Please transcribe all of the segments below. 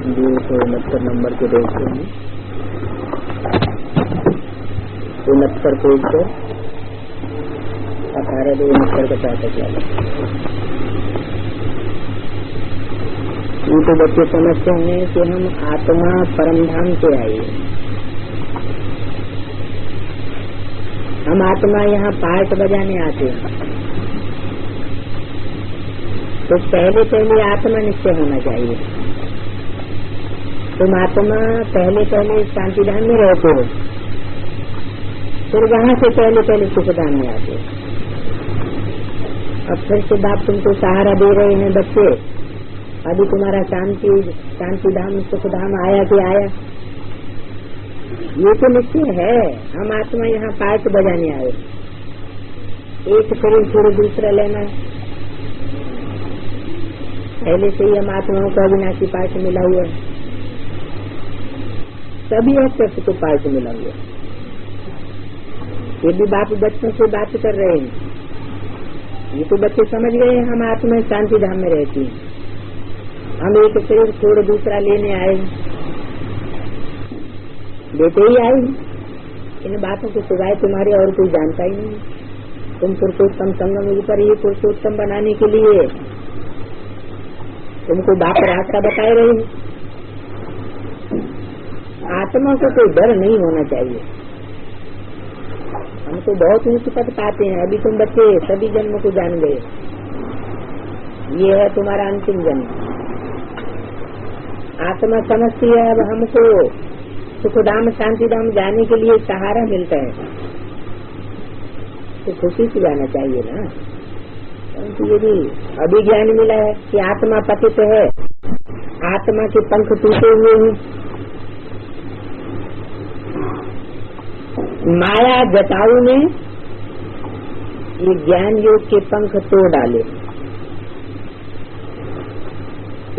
269 number के देखते हैं, 69 पेज पर 18-69 का पाठक लगा। ये तो बच्चे समझते हैं कि हम आत्मा परमधाम से आए, हम आत्मा यहाँ पार्ट बजाने आते हैं। तो पहले आत्मा निश्चय होना चाहिए। तुम आत्मा पहले शांतिधाम में रहते हो, फिर वहाँ से पहले सुखधाम में आते हो। अब फिर से बाप तुमको सहारा दे रहे हैं, बच्चे अभी तुम्हारा शांतिधाम सुखधाम आया कि आया, ये तो निश्चय है। हम आत्मा यहाँ पार्ट बजाने आए, एक शरीर छोड़ दूसरा लेना। पहले से ही हम आत्माओं का अविनाशी पार्ट मिला हुआ है, सभी एक्टर्स को पार्ट मिला हुआ है। ये भी बाप बच्चों से बात कर रहे हैं, ये तो बच्चे समझ गए हम आत्मा शांतिधाम में रहती हैं। हम एक शरीर छोड़ दूसरा लेने आए, देते ही आए। इन बातों को सिवाय तुम्हारे और कोई जानता ही नहीं। तुम पुरुषोत्तम संगम ऊपर ये पुरुषोत्तम बनाने के लिए तुमको बाप रास्ता बताए रहे। आत्मा को कोई डर नहीं होना चाहिए। हम तो बहुत ऊंच पद पाते हैं, अभी तुम बच्चे सभी जन्म को जान गए, ये है तुम्हारा अंतिम जन्म। आत्मा समझती है अब हमको सुखधाम शांतिधाम जाने के लिए सहारा मिलता है, तो खुशी से जाना चाहिए ना। परंतु यदि अभी ज्ञान मिला है कि आत्मा पतित है, आत्मा के पंख टूटे हुए हैं, माया जटाऊ ने ये ज्ञान योग के पंख तोड़ डाले,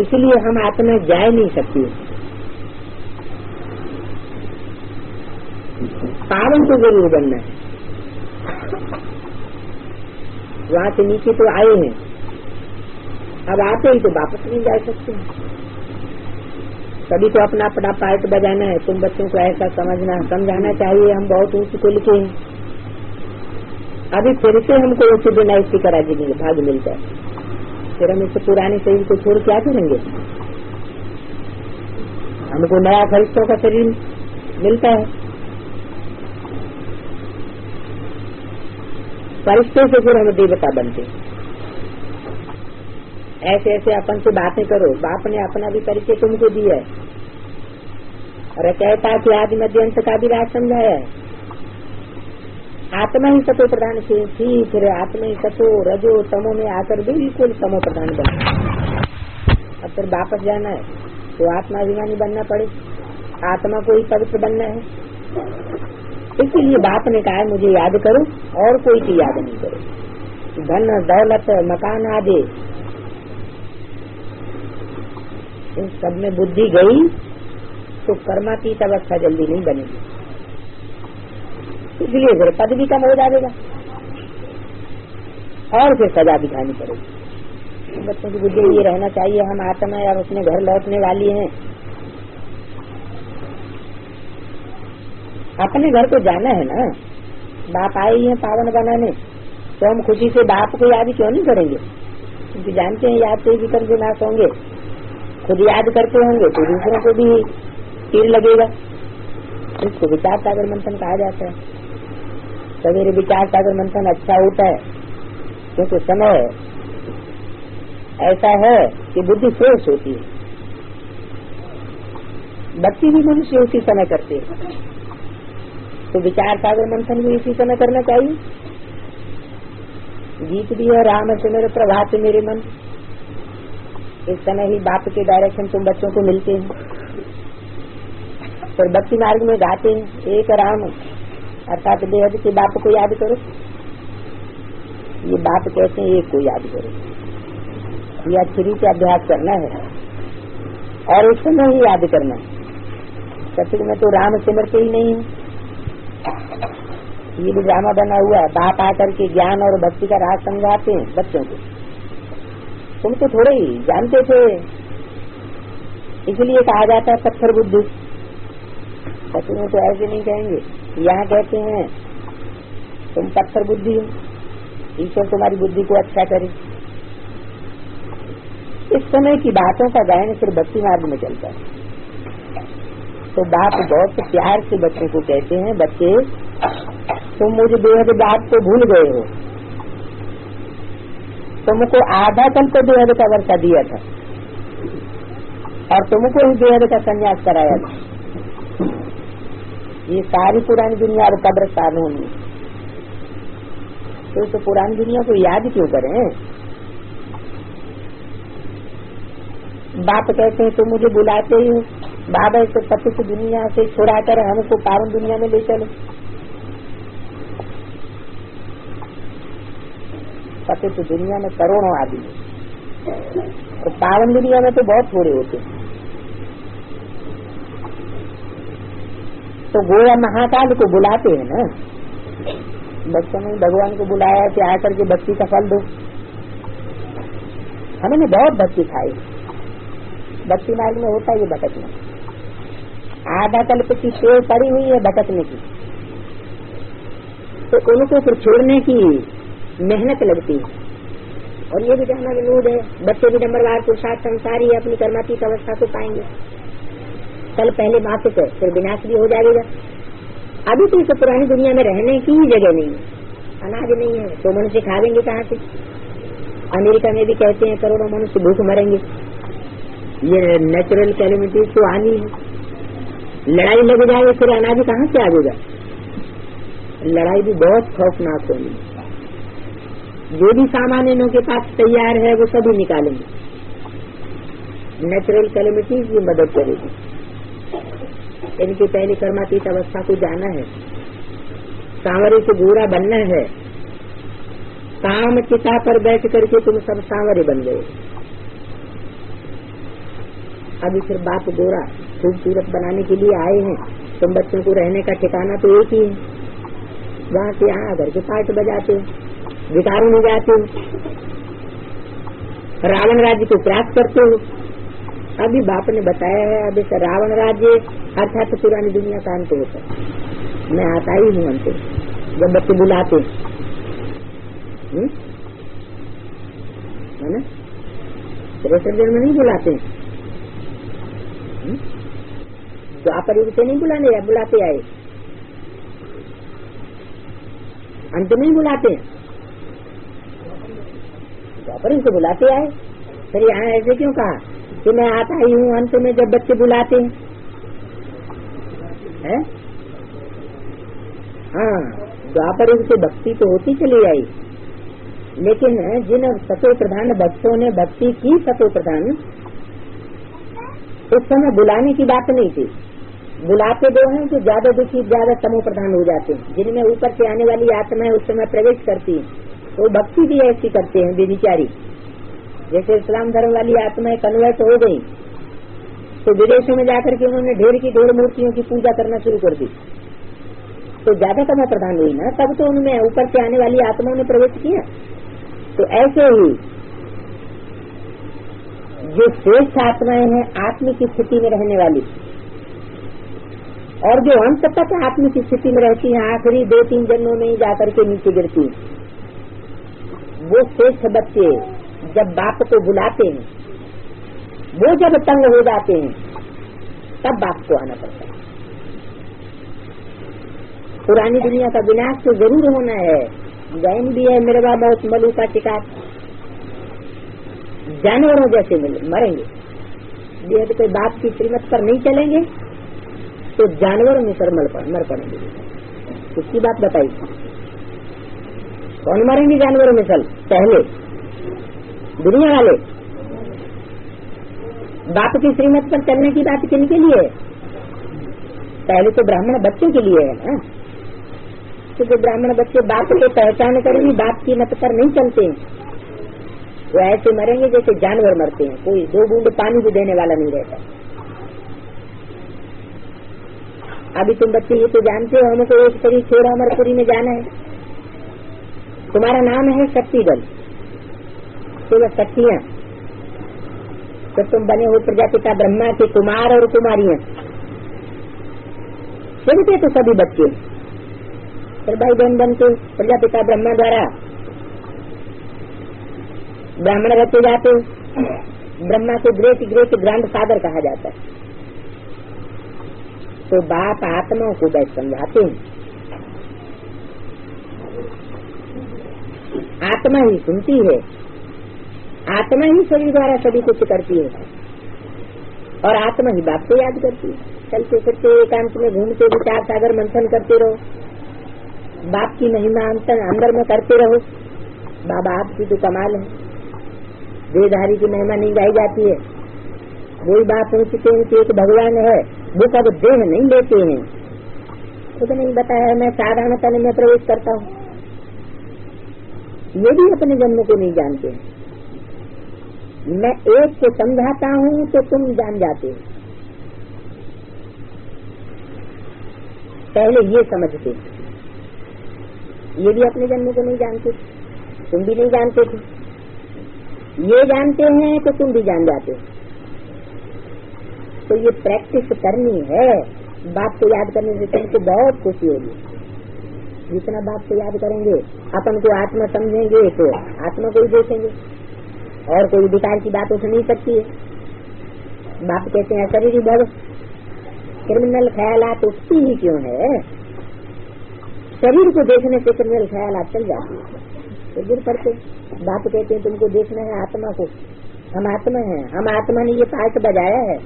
इसलिए हम आत्मा जा नहीं सकती। पावन तो जरूर बनना है। वहाँ से नीचे तो आए हैं, अब आते ही तो वापस नहीं जा सकते। सभी को अपना अपना पार्ट बजाना है। तुम बच्चों को ऐसा समझाना चाहिए हम बहुत ऊंच को लिखे हैं। अभी फिर से हमको उस दिन ऐसी करा देंगे भाग मिलता है, फिर हम इस पुराने शरीर को छोड़ क्या करेंगे। हमको नया फरिश्तों का शरीर मिलता है, फरिश्ते से फिर हम देवता बनते। ऐसे ऐसे अपन से बातें करो। बाप ने अपना भी परिचय तुमको दिया है और कहता कि आदि मध्य अंत का भी राज समझाया है। आत्मा ही सतो प्रधान थी, फिर आत्मा ही सतो रजो तमो में आकर बिल्कुल तमो प्रधान बना। अब फिर वापस जाना है तो आत्माभिमानी बनना पड़े, आत्मा को ही पवित्र बनना है। इसलिए बाप ने कहा मुझे याद करो और कोई की याद नहीं करो। धन दौलत मकान आदि इन सब में बुद्धि गई तो कर्मातीत अवस्था जल्दी नहीं बनेगी, इसलिए फिर पद भी कम हो जाएगा और फिर सजा भी खानी पड़ेगी। बच्चों की बुद्धि ये रहना चाहिए हम आत्मा है और अपने घर लौटने वाली हैं, अपने घर को जाना है ना। बाप आए ही हैं पावन बनाने, तो हम खुशी से बाप को याद क्यों नहीं करेंगे, क्योंकि जानते हैं याद से भी कर्म नाश होंगे। खुद याद करते होंगे तो दूसरों को भी तीर लगेगा। इसको विचार सागर मंथन कहा जाता है। सवेरे विचार सागर मंथन अच्छा होता है क्योंकि समय ऐसा है कि बुद्धि फ्रेश होती है। बच्चे भी मनुष्य उसी समय करते हैं, तो विचार सागर मंथन भी इसी समय करना चाहिए। गीत भी है राम से मेरे प्रभात से मेरे मन, इस समय ही बाप के डायरेक्शन तुम बच्चों को मिलते हैं। फिर भक्ति मार्ग में गाते हैं एक राम अर्थात बेहद के बाप को याद करो। ये बाप कहते हैं एक को याद करो, ये अच्छी रीति अभ्यास करना है और उस समय ही याद करना है। सत्य में तो राम सिमरते ही नहीं है, ये भी ड्रामा बना हुआ है। बाप आकर के ज्ञान और भक्ति का राज समझाते हैं बच्चों को। तुम तो थोड़े ही जानते थे इसलिए कहा जाता है पत्थर बुद्धि। सचमुच में तो ऐसे नहीं कहेंगे, यहाँ कहते हैं तुम पत्थर बुद्धि हो, ईश्वर तुम्हारी बुद्धि को अच्छा करे। इस समय की बातों का गायन सिर्फ भक्ति मार्ग में चलता है। तो बाप बहुत प्यार से बच्चों को कहते हैं, बच्चे तुम मुझे बेहद बात को भूल गए हो, तुमको आधा कल को बेहद का वर्षा दिया था और तुमको ही बेहद का संन्यास कराया था। ये सारी पुरानी दुनिया अब कब्रिस्तान होनी, तो इस पुरानी दुनिया को याद क्यों करें। बाप कहते हैं तुम मुझे बुलाते ही हो, बाबा इस पतित दुनिया से छुड़ाकर हमको पावन दुनिया में ले चलो। पतित दुनिया में करोड़ों आदमी और पावन दुनिया में तो बहुत थोड़े होते। तो गोया महाकाल को बुलाते हैं ना, बच्चों ने भगवान को बुलाया कि आकर के भक्ति का फल दो। हमने बहुत भक्ति खाई, भक्ति मार्ग में होता है ये भटकना, आधा कल्प की सेव पड़ी हुई है भटकने की, तो उनको फिर छोड़ने की मेहनत लगती है। और ये भी जानना विनोद है, बच्चे भी नंबरवार पुरुषार्थ संसारी अपनी कर्मातीत अवस्था को पाएंगे। कल पहले माफिक है, फिर विनाश भी हो जाएगा। अभी तो इस पुरानी दुनिया में रहने की ही जगह नहीं है, अनाज नहीं है, तो मनुष्य खाएंगे कहाँ से। अमेरिका में भी कहते हैं करोड़ों मनुष्य भूख मरेंगे। ये नेचुरल कैलेमिटीज तो आनी है, लड़ाई लग जाए फिर अनाज कहाँ से आएगा। लड़ाई भी बहुत खौफनाक होगी, जो भी सामान इनके पास तैयार है वो सभी निकालेंगे। नेचुरल कैलेमिटीज भी मदद करेगी। इनकी पहली कर्मातीत अवस्था को जाना है, सांवरे से गोरा बनना है। काम चिता पर बैठ करके तुम सब सांवरे बन गए। अभी फिर बाप गोरा खूबसूरत बनाने के लिए आए हैं। तुम बच्चों को रहने का ठिकाना तो एक ही है, वहाँ से यहाँ घर के पाठ बजाते हो, गिटारों में जाते हो, रावण राज्य को प्राप्त करते हो। अभी बाप ने बताया है, अब इस रावण राज्य अर्थात पुरानी दुनिया का अंत होता है। मैं आता ही हूँ अंत, जब बच्चे बुलाते है ना, त्रेसठ जन्म नहीं बुलाते, द्वापर युग से नहीं बुलाने बुलाते आए, अंत में ही बुलाते, द्वापर युग से बुलाते आए। फिर यहाँ ऐसे क्यों कहा कि मैं आता ही हूँ अंत में, जब बच्चे बुलाते हैं। हाँ, द्वापर युग से भक्ति तो होती चली आई, लेकिन जिन सतो प्रधान भक्तों ने भक्ति की सतो प्रधान, उस समय बुलाने की बात नहीं थी। बुलाते दो हैं जो ज्यादा दुखी ज्यादा तमो प्रधान हो जाते हैं, जिनमें ऊपर से आने वाली आत्माएं उस समय प्रवेश करती हैं, तो भक्ति भी ऐसी करते हैं बेविचारी। जैसे इस्लाम धर्म वाली आत्माएं कन्वर्ट हो गई तो विदेशों में जाकर के उन्होंने ढेर की ढेर मूर्तियों की पूजा करना शुरू कर दी, तो ज्यादा तमो प्रधान हुई ना, तब तो उनमें ऊपर से आने वाली आत्माओं ने प्रवेश किया। तो ऐसे ही जो श्रेष्ठ आत्माएं हैं आत्मिक की स्थिति में रहने वाली, और जो अंत तक आत्मिक की स्थिति में रहती हैं, आखिरी 2-3 जन्मों में ही जाकर के नीचे गिरती, वो श्रेष्ठ बच्चे जब बाप को बुलाते हैं, वो जब तंग हो जाते हैं, तब बाप को आना पड़ता है। पुरानी दुनिया का विनाश तो जरूर होना है, गैन भी है, मिर्वा मौत मलू का शिकार, जानवरों जैसे मरेंगे। यदि कोई बाप की श्रीमत पर नहीं चलेंगे तो जानवरों में सर मर पड़ेंगे। उसकी बात बताई, कौन मरेंगे जानवरों में सर? पहले दुनिया वाले। बाप की श्रीमत पर चलने की बात किनके लिए है? पहले तो ब्राह्मण बच्चों के लिए है ना, तो जो ब्राह्मण बच्चे बाप को पहचान कर भी बाप की मत पर नहीं चलते हैं, वो ऐसे मरेंगे जैसे जानवर मरते हैं, कोई 2 बूंद पानी भी देने वाला नहीं रहता। अभी तुम बच्चे ये तो जानते हो, हमको एक शरीर छोड़ा अमरपुरी में जाना है, तुम्हारा नाम है शक्तिदल, तो वह शक्तियाँ तो तुम बने हो प्रजापिता ब्रह्मा के कुमार और कुमारियां, शिव के तो सभी बच्चे, फिर भाई बहन बन के प्रजापिता ब्रह्मा द्वारा ब्राह्मण रचे जाते, ब्रह्मा को ग्रेट ग्रेट ग्रैंड फादर कहा जाता है। तो बाप आत्माओं को बैठ समझाते हैं, आत्मा ही सुनती है, आत्मा ही शरीर द्वारा सभी कुछ करती है और आत्मा ही बाप को याद करती है। चलते फिरते एकांत में घूमते विचार सागर मंथन करते रहो, बाप की महिमा अंदर में करते रहो। बाबा आपकी तो कमाल है, देहधारी की महिमा नहीं गाई जाती है। वही बात पूछते हैं कि एक भगवान है, वो कब देह नहीं लेते हैं, तो नहीं बताया मैं साधारण तन में प्रवेश करता हूँ। ये भी अपने जन्म को नहीं जानते हैं। मैं एक को समझाता हूँ तो तुम जान जाते हो, पहले ये समझते, ये भी अपने जन्म को नहीं जानते, तुम भी नहीं जानते थे। ये जानते हैं तो तुम भी जान जाते हो। तो ये प्रैक्टिस करनी है। बाप को याद करने से तुमको बहुत खुशी होगी। जितना बाप को याद करेंगे, अपन को आत्मा समझेंगे तो आत्मा को ही देखेंगे, और कोई विकार की बात उठ नहीं सकती है। बाप कहते हैं शरीर भव, क्रिमिनल ख्यालात उठती ही क्यों है? शरीर को देखने से क्रिमिनल ख्यालात चल जाती है, तो गिर पड़ते। बाप कहते हैं तुमको देखना है आत्मा को, हम आत्मा हैं, हम आत्मा ने ये पार्ट बजाया है।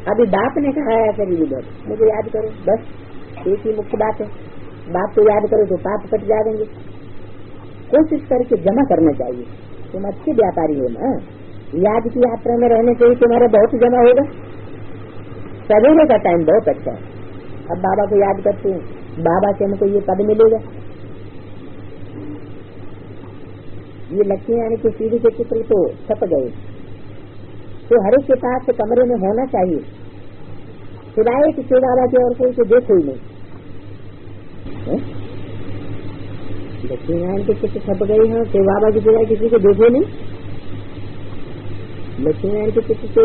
अभी बाप ने कहा है शरीर भव, मुझे याद करो, बस एक ही मुख्य बात है। बाप को याद करो तो पाप कट जाएंगे। कोशिश करके जमा करना चाहिए। तुम अच्छे व्यापारी हो ना, याद की यात्रा में रहने से ही तुम्हारा बहुत जमा होगा। सवेरे का टाइम बहुत अच्छा है। अब बाबा को याद करते हैं, बाबा से हमको ये पद मिलेगा। ये लक्ष्मी रानी की सीढ़ी के चित्र तो छप गए, तो हर एक के पास कमरे में होना चाहिए, सिवाय कि शिव बाबा के और कोई को देखो ही नहीं। लक्ष्मी नारायण के चित्र छप गए हैं, शिव बाबा की सिवाय किसी को देखो नहीं। लक्ष्मी नारायण के चित्र से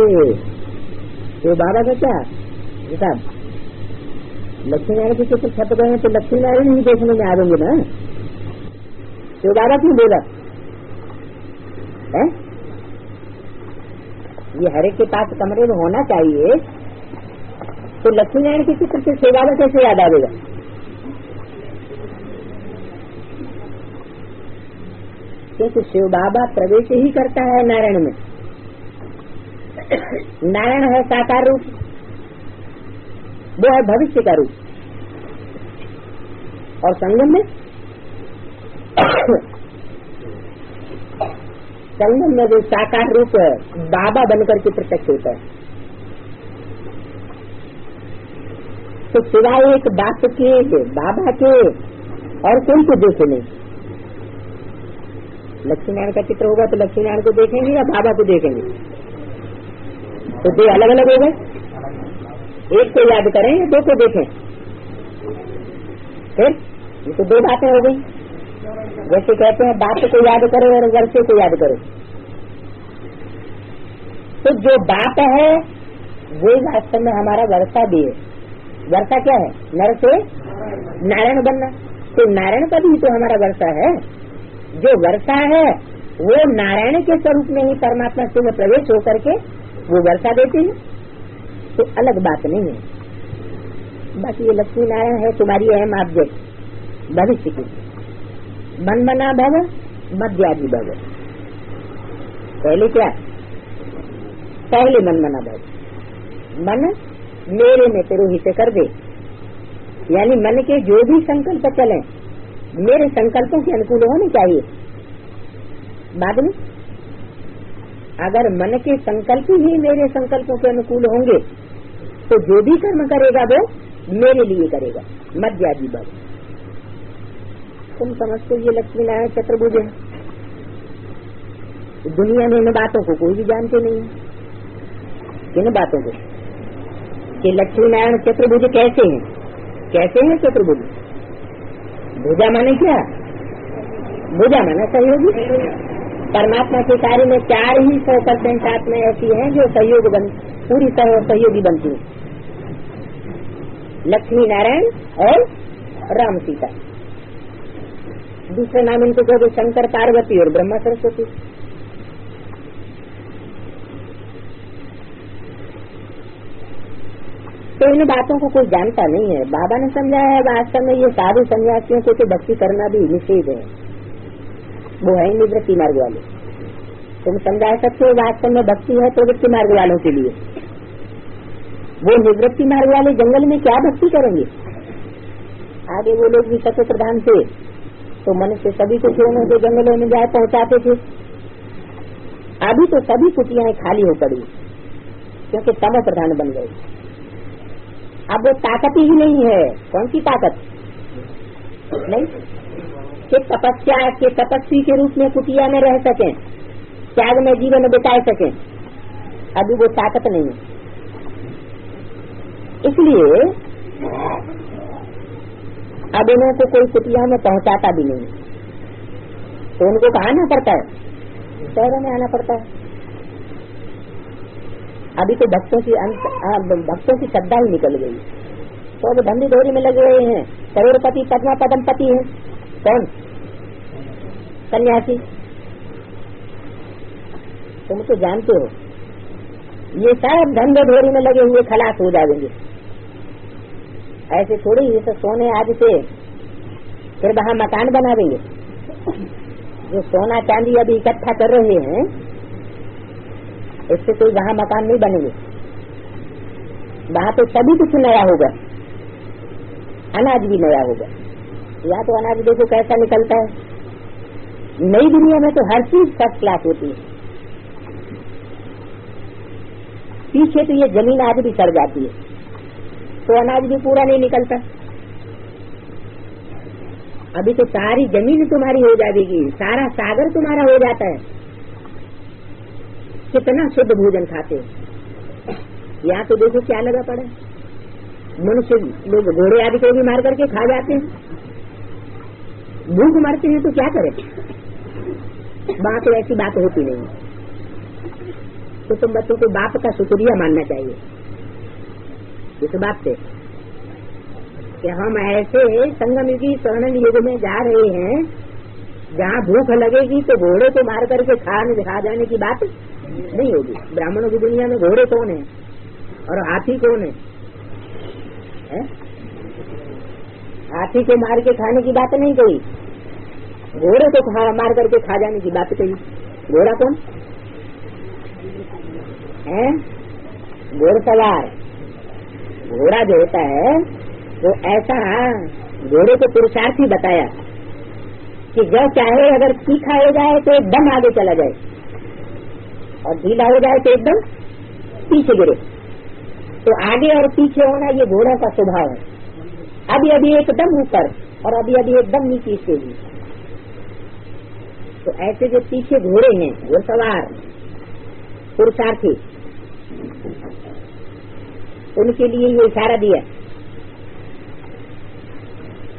शिव बाबा का क्या हिसाब? लक्ष्मी नारायण के चित्र छप गए हैं तो लक्ष्मी नारायण ही देखने में आएंगे ना। शिव बाबा क्यों बोला है? ये हर एक के पास कमरे में होना चाहिए, तो लक्ष्मी नारायण के चित्र से शिव बाबा कैसे याद आएगा? क्योंकि शिव बाबा प्रवेश ही करता है नारायण में। नारायण है साकार रूप, वो है भविष्य का रूप, और संगम में संगम में जो साकार रूप बाबा बनकर के प्रत्यक्ष होता है। तो सिवाय एक बाप के, बाबा के, और कोई को देखे नहीं। लक्ष्मी नारायण का चित्र होगा तो लक्ष्मी नारायण को देखेंगे या बाबा को देखेंगे? तो दो अलग अलग हो गए। एक को याद करें या दो को देखें? फिर ये तो दो बातें हो गई। जैसे कहते हैं बाप को याद करो और वर्षे को याद करो, तो जो बाप है वो वास्तव में हमारा वर्षा भी है। वर्षा क्या है? नर से नारायण बनना। तो नारायण का भी तो हमारा वर्षा है। जो वर्षा है वो नारायण के स्वरूप में ही परमात्मा से में प्रवेश होकर के वो वर्षा देते हैं, तो अलग बात नहीं है। बाकी ये लक्ष्मी नारायण है तुम्हारी अहम ऑब्जेक्ट भविष्य की। मन मना भव मध्यादि भव। पहले क्या? पहले मन मना भव, मन मेरे में तिरोहित कर दे, यानी मन के जो भी संकल्प चले मेरे संकल्पों के अनुकूल होने चाहिए। बाद में अगर मन के संकल्प ही मेरे संकल्पों के अनुकूल होंगे तो जो भी कर्म करेगा वो मेरे लिए करेगा। मध्यादि भव। तुम समझते ये लक्ष्मी नारायण चतुर्भुज है, दुनिया में इन बातों को कोई भी जानते नहीं है। किन बातों को? कि लक्ष्मी नारायण चतुर्भुज कैसे हैं? कैसे हैं चतुर्भुज? भुजा माने क्या? भुजा माने सहयोगी, परमात्मा के कार्य में 4 ही 100% आत्माएं ऐसी हैं जो पूरी सहयोगी बनती है, लक्ष्मी नारायण और राम सीता। दूसरे नाम इनको कहोगे शंकर पार्वती और ब्रह्मा सरस्वती। तो इन बातों को कोई जानता नहीं है। बाबा ने समझाया है वास्तव में ये साधु सन्यासियों को तो भक्ति करना भी निषेध है, वो है निवृत्ति मार्ग वाले। तुम समझा सकते हो वास्तव में भक्ति है प्रवृत्ति मार्ग वालों के लिए। वो निवृत्ति मार्ग वाले जंगल में क्या भक्ति करेंगे? आगे वो लोग भी सत्य प्रधान थे तो मनुष्य सभी को छोड़ने के जंगलों में जाए पहुंचाते थे। अभी तो सभी कुटियाएं खाली हो पड़ी क्योंकि तम प्रधान बन गए। अब वो ताकत ही नहीं है। कौन सी ताकत? नहीं कि तपस्या के तपस्वी के रूप में कुटिया में रह सकें, त्याग में जीवन बिता सकें, अभी वो ताकत नहीं है। इसलिए अब इन्हों को कोई कुटिया में पहुंचाता भी नहीं, तो उनको कहाँ आना पड़ता है? शहरों में आना पड़ता है। अभी तो भक्तों की श्रद्धा ही निकल गई, तो अब धंधी डोरी में लगे हुए हैं। करोड़पति पद्मा पदमपति है कौन? सन्यासी। तुम तो जानते हो ये सब धंधे डोरी में लगे हुए खलास हो जाएंगे। ऐसे थोड़ी जैसे सोने आज से फिर वहाँ मकान बना देंगे। जो सोना चांदी अभी इकट्ठा कर रहे हैं इससे कोई वहाँ मकान नहीं बनेंगे। वहाँ तो सभी कुछ नया होगा, अनाज भी नया होगा। यहाँ तो अनाज देखो कैसा निकलता है। नई दुनिया में तो हर चीज फर्स्ट क्लास होती है। पीछे तो ये जमीन आज भी सड़ जाती है तो अनाज भी पूरा नहीं निकलता। अभी तो सारी जमीन तुम्हारी हो जाएगी, सारा सागर तुम्हारा हो जाता है। कितना शुद्ध भोजन खाते हो। यहाँ तो देखो क्या लगा पड़ा। मनुष्य लोग घोड़े आदि को भी मार करके खा जाते हैं। भूख मरते हैं तो क्या करें? वहाँ तो ऐसी बात होती नहीं। तो तुम बच्चों को बाप का शुक्रिया मानना चाहिए इस बात से कि हम ऐसे संगम युगी स्वर्णिम युग में जा रहे हैं जहाँ भूख लगेगी तो घोड़े को मार करके खा जाने की बात नहीं होगी। ब्राह्मणों की दुनिया में घोड़े कौन है और हाथी कौन है? हाथी को मार के खाने की बात नहीं कही, घोड़े को मार करके खा जाने की बात कही। घोड़ा कौन है? घोड़सवार। घोड़ा जो होता है वो ऐसा घोड़े को पुरुषार्थी बताया कि जो चाहे अगर तीखा हो जाए तो एकदम आगे चला जाए और ढीला हो जाए तो एकदम पीछे गिरे। तो आगे और पीछे होना ये घोड़ों का स्वभाव है। अभी अभी एकदम ऊपर और अभी अभी एकदम नीचे स्टेज। तो ऐसे जो पीछे घोड़े हैं घोड़सवार पुरुषार्थी, उनके लिए ये इशारा दिया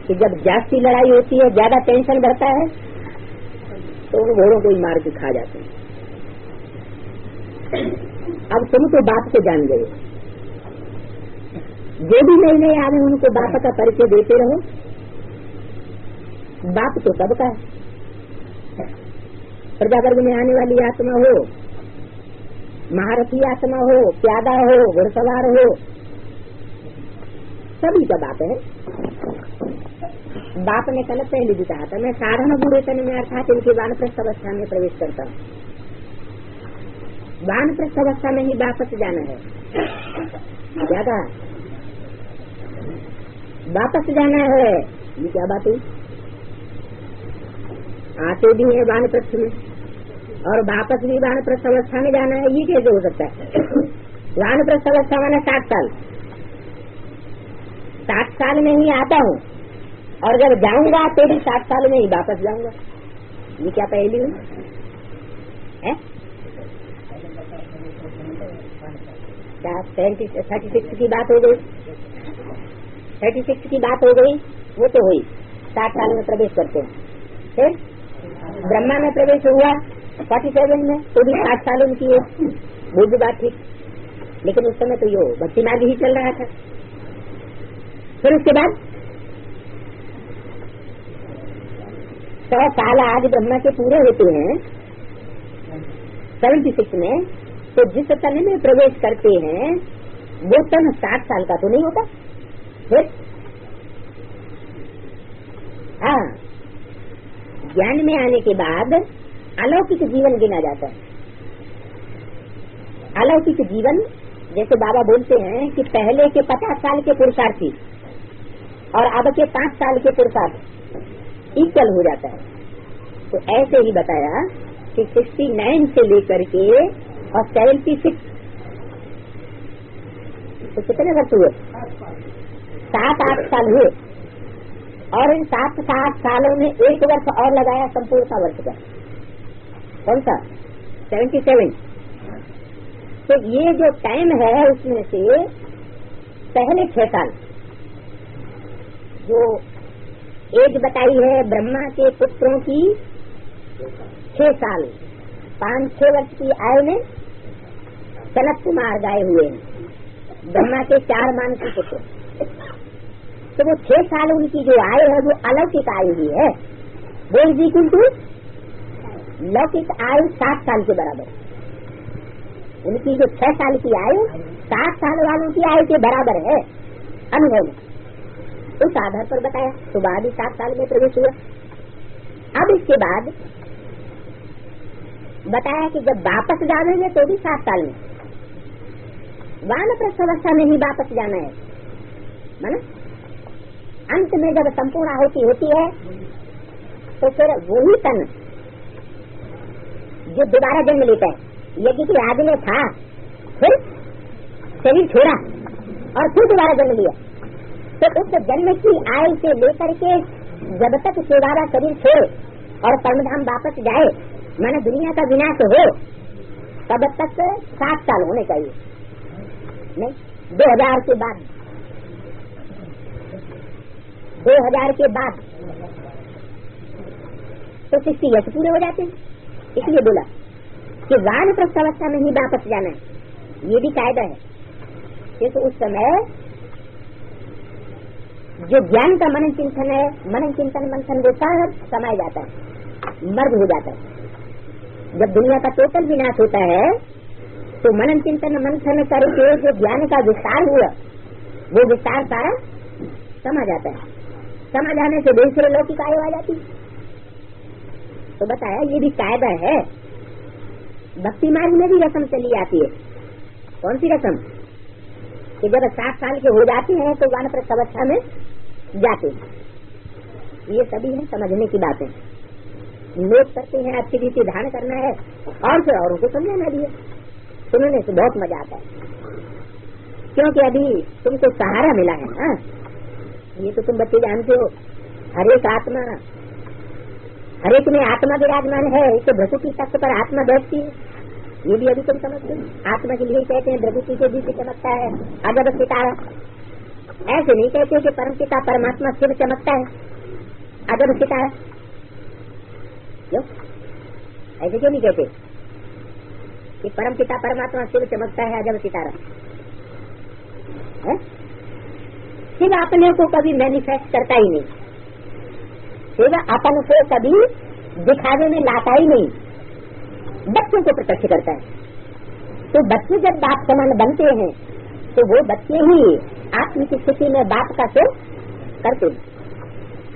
कि जब जास्ती लड़ाई होती है, ज्यादा टेंशन बढ़ता है तो उन घोड़ों को ही मार के खा जाते हैं। अब तुम तो बाप को जान गए, जो भी नए नए आ रहे उनको बाप का परिचय देते रहो। बाप तो सबका है। प्रजावर्ग में आने वाली आत्मा हो, महारथी आत्मा हो, प्यादा हो, घुड़सवार हो, सभी का बाप है। बाप ने कल पहले भी कहा था मैं साधन बूढ़े तन में अर्थात इनकी वानप्रस्थ अवस्था में प्रवेश करता हूँ। वानप्रस्थ अवस्था में ही वापस जाना है। क्या कहा? वापस जाना है। ये क्या बात हुई? आते भी है वानप्रस्थ में और वापस भी वानप्रस्थ अवस्था में जाना है। ये कैसे हो सकता है? वानप्रस्थ अवस्था मैंने 60 साल 60 साल में ही आता हूँ और जब जाऊंगा तो भी 60 साल में ही वापस जाऊंगा। ये क्या पहली हुई है? 36 की बात हो गई, 36 की बात हो गई। वो तो हुई 60 साल में प्रवेश करते हैं। फिर ब्रह्मा में प्रवेश हुआ 47 में तो भी 60 साल उनकी है, वो भी बात ठीक। लेकिन उस समय तो यो भक्ति मार्ग ही चल रहा था। फिर उसके बाद 100 साल आज ब्रह्मा के पूरे होते हैं 76 में, तो जिस तन में प्रवेश करते हैं वो तन 60 साल का तो नहीं होता। फिर हाँ, ज्ञान में आने के बाद अलौकिक जीवन गिना जाता है। अलौकिक जीवन जैसे बाबा बोलते हैं कि पहले के 50 साल के पुरुषार्थी और अब के 5 साल के पुरुषार्थ इक्वल हो जाता है। तो ऐसे ही बताया कि 69 से लेकर के और 76 तो कितने वर्ष हुए? 7-8 साल हुए। और इन 7-8 सालों में 1 वर्ष और लगाया संपूर्ण वर्ष का। कौन सा? 77। तो ये जो टाइम है उसमें से पहले 6 साल जो एज बताई है ब्रह्मा के पुत्रों की 6 साल, 5-6 वर्ष की आयु में सनत कुमार गाये हुए हैं, ब्रह्मा के 4 मानसी पुत्र। तो वो 6 साल उनकी जो आयु है वो अलौकिक आयु ही है। वो इज इक्वल टू लौकिक आयु 7 साल के बराबर। उनकी जो 6 साल की आयु 7 साल वालों की आयु के बराबर है अनुभव में। उस आधार पर बताया। तो बाद ही 7 साल में प्रवेश हुआ। अब इसके बाद बताया कि जब वापस जाएंगे तो भी 7 साल में, वानप्रस्थ अवस्था में ही वापस जाना है। माना अंत में जब संपूर्ण आहुति होती है तो फिर वही तन जो दोबारा जन्म लेता है, यदि कि आदि में था फिर शरीर छोड़ा और फिर दोबारा जन्म लिया, तो उस जन्म की आयु से लेकर के जब तक दोबारा शरीर छोड़े और परमधाम वापस जाए, माना दुनिया का विनाश हो, तब तक 7 साल होने चाहिए। नहीं, 2000 के बाद 2000 के बाद तो 60 ईयर्स पूरे हो जाते हैं। इसलिए बोला कि वानप्रस्थ अवस्था में ही वापस जाना है। ये भी कायदा है, क्योंकि उस समय जो ज्ञान का मनन चिंतन है, मनन चिंतन मंथन वो सब समाया जाता है, मर्ग हो जाता है। जब दुनिया का टोटल विनाश होता है तो मनन चिंतन मंथन करके जो ज्ञान का विस्तार हुआ वो विस्तार सारा समा जाता है। समा जाने से दूसरे लौकिक आयु आ जाती। तो बताया ये भी कायदा है। भक्ति मार्ग में भी रस्म चली आती है। कौन सी रस्म? कि जब 7 साल के हो जाते हैं तो वानप्रस्थ अवस्था में जाते हैं। ये सभी है समझने की बातें, नोट करते हैं, अच्छी रीति ध्यान करना है और फिर औरों को समझाना भी है। सुनने से बहुत मजा आता है, क्योंकि अभी तुमको सहारा मिला है ना। ये तो तुम बच्चे जानते हो, हर एक आत्मा, हर एक में आत्मा विराजमान है। तो भ्रकुटी तख्त पर आत्मा बैठती है, ये भी अभी तुम समझते हो। आत्मा के लिए कहते हैं भ्रकुटी के बीच चमकता है अजब सितारा। ऐसे नहीं कहते कि परम पिता परमात्मा शिव चमकता है अजब सितारा। क्यों ऐसे क्यों नहीं कहते कि परम पिता परमात्मा शिव चमकता है अजब सितारा? शिव अपने को कभी मैनिफेस्ट करता ही नहीं, शिव अपन को कभी दिखावे में लाता ही नहीं, बच्चों को प्रत्यक्ष करता है। तो बच्चे जब बाप समान बनते हैं तो वो बच्चे ही आत्म की स्थिति में बाप का सिर करते हैं।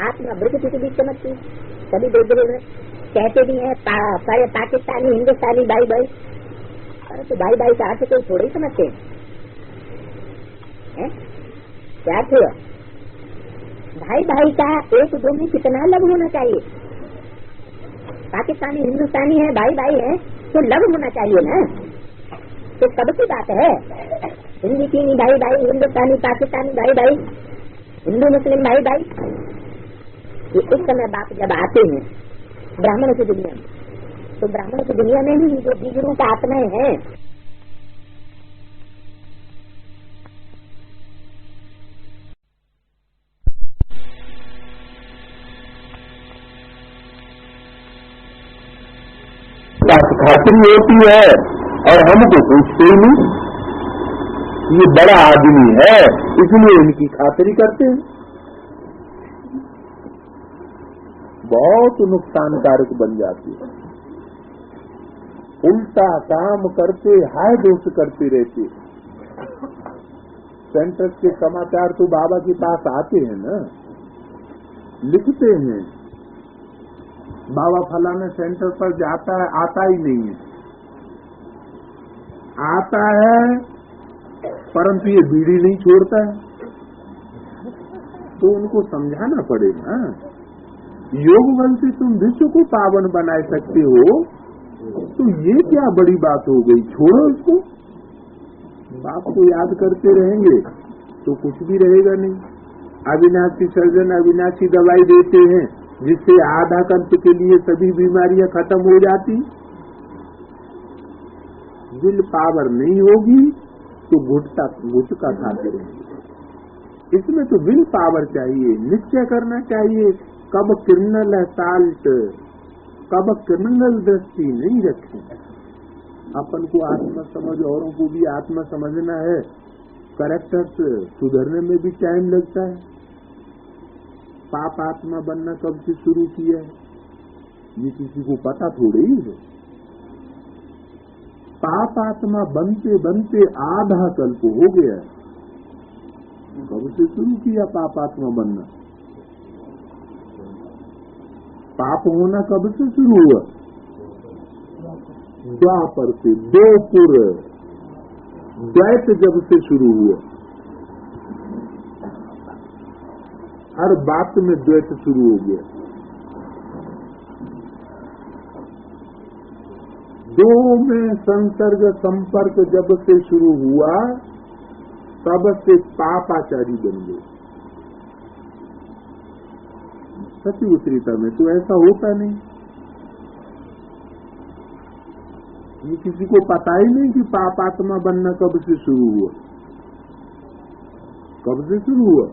आत्मा भ्रकुटी के बीच चमकती है। कभी दूसरे में कहते भी हैं सारे पाकिस्तानी हिंदुस्तानी भाई भाई, अरे तो भाई भाई का अर्थ कोई थोड़े ही समझते हैं। क्या हुआ? भाई भाई का एक दो में कितना लव होना चाहिए? पाकिस्तानी हिंदुस्तानी है, भाई भाई है, तो लव होना चाहिए ना। तो सबकी बात है, हिंदी चीनी भाई भाई, हिंदुस्तानी पाकिस्तानी भाई भाई, हिंदू मुस्लिम भाई भाई। ये उस समय बात जब आते हैं ब्राह्मणों की दुनिया में, तो ब्राह्मणों की दुनिया में भी जो बीज रूप आत्माएं हैं, पास खातिरी होती है और हमको पूछते ही नहीं। ये बड़ा आदमी है इसलिए इनकी खातिरी करते हैं। बहुत नुकसानकारक बन जाती है। उल्टा काम करते हाय दोष करते रहते। सेंटर के समाचार तो बाबा के पास आते हैं ना, लिखते हैं बाबा फलाने सेंटर पर जाता है, आता ही नहीं है, आता है परंतु ये बीड़ी नहीं छोड़ता है। तो उनको समझाना पड़ेगा, योग बल से तुम विश्व को पावन बना सकते हो तो ये क्या बड़ी बात हो गई, छोड़ो इसको। बाप को याद करते रहेंगे तो कुछ भी रहेगा नहीं। अविनाशी सर्जन अविनाशी दवाई देते हैं जिससे आधा कल्प के लिए सभी बीमारियां खत्म हो जाती। विल पावर नहीं होगी तो गुटका खाते रहेंगे। इसमें तो विल पावर चाहिए, निश्चय करना चाहिए कब क्रिमिनल असॉल्ट, कब क्रिमिनल दृष्टि नहीं रखें। अपन को आत्मा समझ, औरों को भी आत्मा समझना है। कैरेक्टर्स सुधरने में भी टाइम लगता है। पाप आत्मा बनना कब से शुरू किया है ये किसी को पता थोड़ी है। पाप आत्मा बनते बनते आधा कल्प हो गया। कब से शुरू किया पाप आत्मा बनना? पाप होना कब से शुरू हुआ? द्वापर से, दोपुर द्वैत जब से शुरू हुआ। हर बात में द्वैत शुरू हो गया। दो में संसर्ग संपर्क जब से शुरू हुआ तब से पापाचारी बन गए। सती उत्तरीता में तो ऐसा होता नहीं। ये किसी को पता ही नहीं कि पापात्मा बनना कब से शुरू हुआ। कब से शुरू हुआ?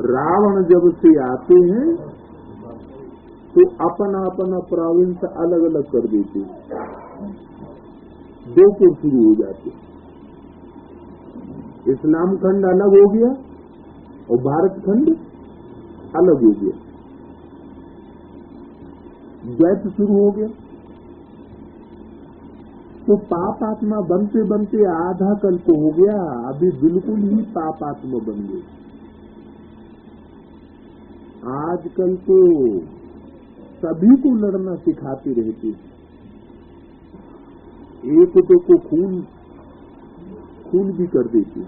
रावण जब से आते हैं तो अपना अपना प्रोविंस अलग अलग कर देते, दो को शुरू हो जाते। इस्लाम खंड अलग हो गया और भारत खंड अलग हो गया। द्वैत शुरू हो गया। तो पाप आत्मा बनते बनते आधा कल्प हो गया, अभी बिल्कुल ही पाप आत्मा बन गए। आजकल तो सभी को लड़ना सिखाते रहते। एक तो को खून भी कर देते।